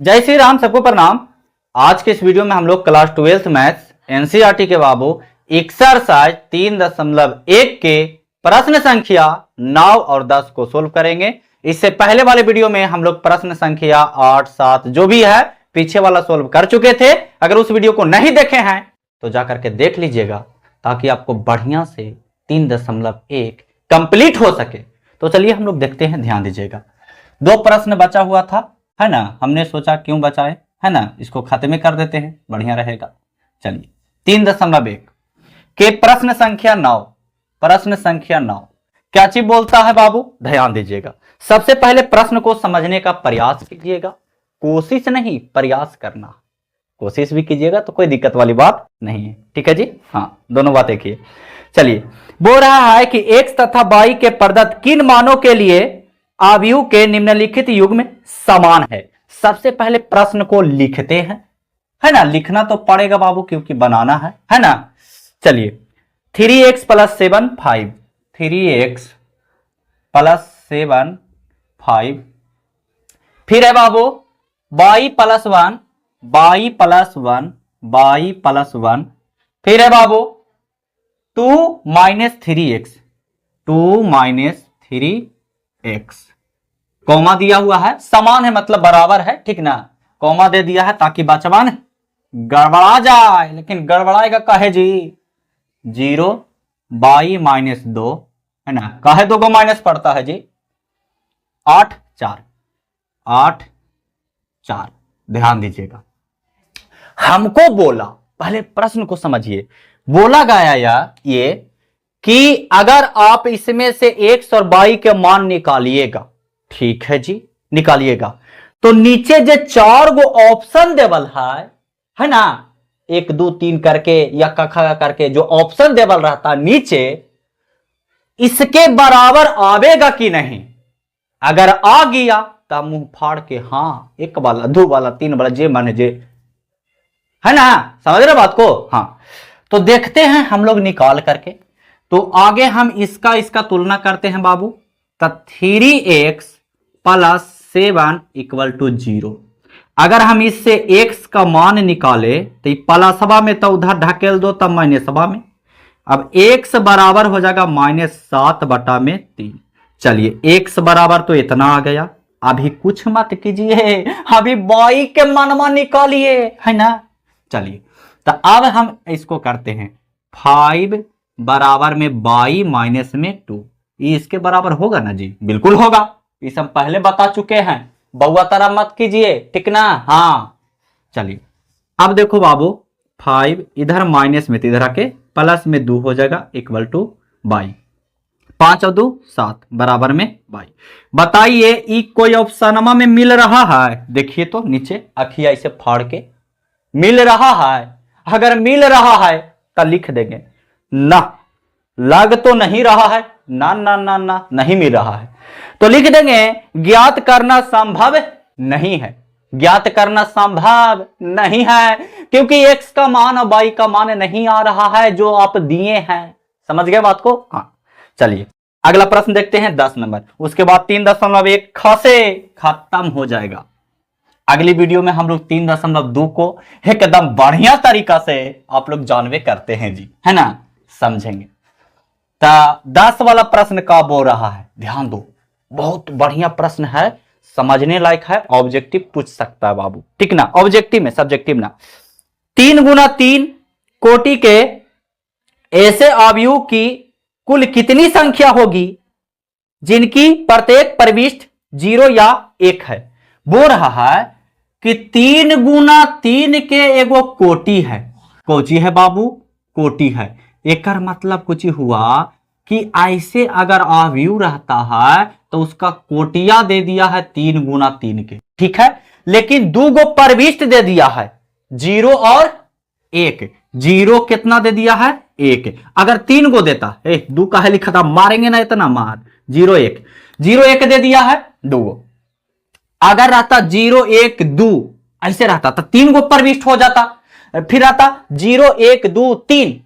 जय श्री राम, सबको प्रणाम। आज के इस वीडियो में हम लोग क्लास 12th मैथ्स एनसीईआरटी के बाबू एक्सरसाइज 3.1 के प्रश्न संख्या 9 और 10 को सोल्व करेंगे। इससे पहले वाले वीडियो में हम लोग प्रश्न संख्या 8, 7 जो भी है पीछे वाला सोल्व कर चुके थे। अगर उस वीडियो को नहीं देखे हैं तो जाकर के देख लीजिएगा ताकि आपको बढ़िया से 3.1 कंप्लीट हो सके। तो चलिए हम लोग देखते हैं, ध्यान दीजिएगा। 2 प्रश्न बचा हुआ था, है ना। हमने सोचा क्यों बचाए, है ना, इसको खत्म कर देते हैं, बढ़िया रहेगा। चलिए 3.1 के प्रश्न संख्या 9। प्रश्न संख्या 9 क्या चीज बोलता है बाबू, ध्यान दीजिएगा। सबसे पहले प्रश्न को समझने का प्रयास कीजिएगा, कोशिश नहीं प्रयास करना। कोशिश भी कीजिएगा तो कोई दिक्कत वाली बात नहीं है, ठीक है जी। हाँ, दोनों बातें किए। चलिए, बोल रहा है कि x तथा y के प्रदत्त किन मानों के लिए अवयव के निम्नलिखित युग्म समान है। सबसे पहले प्रश्न को लिखते हैं, है ना। लिखना तो पड़ेगा बाबू क्योंकि बनाना है ना। चलिए 3x + 7 5, 3x + 7 5। फिर है बाबू y + 1, y + 1, y + 1। फिर है बाबू 2 - 3x, 2 - 3x। कॉमा दिया हुआ है, समान है मतलब बराबर है, ठीक ना। कॉमा दे दिया है ताकि बचवान गड़बड़ा जाए, लेकिन गड़बड़ाएगा काहे जी। 0 y - 2, है ना। काहे 2 को माइनस पड़ता है जी। 8 4, 8 4। ध्यान दीजिएगा, हमको बोला, पहले प्रश्न को समझिए। बोला गया ये कि अगर आप इसमें से x और y के मान निकालिएगा, ठीक है जी, निकालिएगा, तो नीचे जो 4 गो ऑप्शन देवल है ना, 1 2 3 करके या कखा करके जो ऑप्शन देवल रहता है नीचे, इसके बराबर आवेगा कि नहीं। अगर आ गया तो मुंह फाड़ के हाँ 1 वाला 2 वाला 3 वाला जे माने जे, है ना। समझ रहे बात को। हाँ, तो देखते हैं हम लोग निकाल करके। तो आगे हम इसका तुलना करते हैं बाबू। तो 3x + 7 = 0। अगर हम इससे x का मान निकाले तो प्लसवा में तो उधर ढकेल दो तब माइनसवा में। अब x बराबर हो जाएगा -7/3। चलिए x बराबर तो इतना आ गया। अभी कुछ मत कीजिए, अभी y के मनवा निकालिए, है ना। चलिए, तो अब हम इसको करते हैं 5 बराबर में y - 2। ये इसके बराबर होगा ना जी, बिल्कुल होगा। इस हम पहले बता चुके हैं, बउआ तरह मत कीजिए, ठीक ना। हाँ, चलिए अब देखो बाबू, 5 इधर माइनस में तो इधर आके प्लस में 2 हो जाएगा = y। 5 और 2 7 बराबर में y। बताइए ये कोई ऑप्शन में मिल रहा है। देखिए तो नीचे अखिया इसे फाड़ के मिल रहा है। अगर मिल रहा है तो लिख देंगे ना, लग तो नहीं रहा है, ना ना ना ना नहीं मिल रहा है तो लिख देंगे ज्ञात करना संभव नहीं है। ज्ञात करना संभव नहीं है क्योंकि x का मान और y का मान नहीं आ रहा है जो आप दिए हैं। समझ गए बात को। हाँ, चलिए अगला प्रश्न देखते हैं 10 नंबर। उसके बाद 3.1 खासे खत्म हो जाएगा। अगली वीडियो में हम लोग 3.2 को एकदम बढ़िया तरीका से आप लोग जानवे करते हैं जी, है ना, समझेंगे। तो 10 वाला प्रश्न का बोल रहा है, ध्यान दो, बहुत बढ़िया प्रश्न है, समझने लायक है, ऑब्जेक्टिव पूछ सकता है बाबू, ठीक ना। ऑब्जेक्टिव में, सब्जेक्टिव ना। 3 × 3 कोटि के ऐसे अवयव की कुल कितनी संख्या होगी जिनकी प्रत्येक प्रविष्ट 0 या 1 है। बोल रहा है कि 3 × 3 के एगो कोटि है। कोची है बाबू, कोटि है। एक मतलब कुछ हुआ कि ऐसे अगर अवयव रहता है तो उसका कोटिया दे दिया है 3 × 3 के, ठीक है। लेकिन 2 गो प्रविष्ट दे दिया है 0 और 1। 0 कितना दे दिया है 1। अगर 3 गो देता, 2 का है लिखा था, मारेंगे ना इतना मार। 0 1, 0 1 दे दिया है 2 गो। अगर रहता 0 1 2 ऐसे रहता तो 3 गो प्रविष्ट हो जाता। फिर आता 0 1 2 3,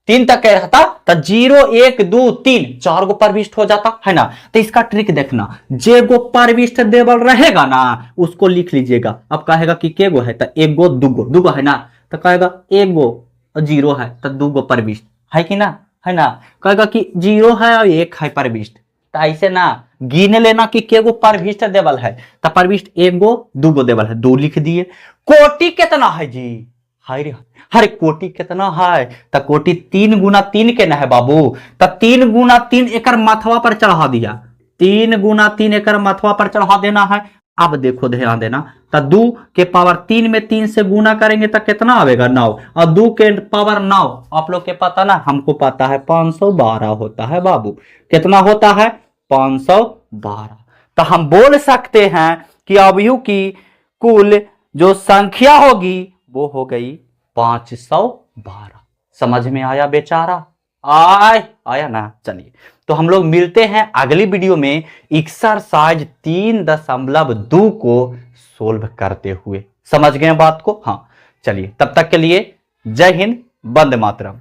3 तक कह रहा था तो 0 1 2 3 4 गो प्रविष्ट हो जाता है ना। तो इसका ट्रिक देखना, जे गो प्रविष्ट देवल रहेगा ना उसको लिख लीजिएगा। अब कहेगा कि के गो है तो एक गो दू गो है ना, तो कहेगा एक गो 0 है तो 2 गो प्रविष्ट है कि ना, है ना। कहेगा कि 0 है और 1 है प्रविष्ट, तो ऐसे ना गिन लेना कि के गो प्रविष्ट देवल है, तो प्रविष्ट 1 गो 2 गो देवल है, 2 लिख दिए। कोटि कितना है जी, हाय रे अरे कोटि कितना है, तो कोटि 3 गुना 3 के ना है बाबू, तो 3 गुना 3 एकर माथवा पर चढ़ा दिया, 3 गुना 3 एकर माथवा पर चढ़ा देना है। अब देखो ध्यान देना, तो 2 के पावर 3 में 3 से गुना करेंगे तो कितना आएगा 9, और 2 के पावर 9 आप लोग के पता ना, हमको पता है 512 होता है बाबू। कितना होता है 512। तो हम बोल सकते हैं कि अवयव की कुल जो संख्या होगी वो हो गई 512। समझ में आया बेचारा, आया ना। चलिए तो हम लोग मिलते हैं अगली वीडियो में एक्सरसाइज 3.2 को सोल्व करते हुए। समझ गए बात को, हाँ। चलिए तब तक के लिए जय हिंद, वंदे मातरम।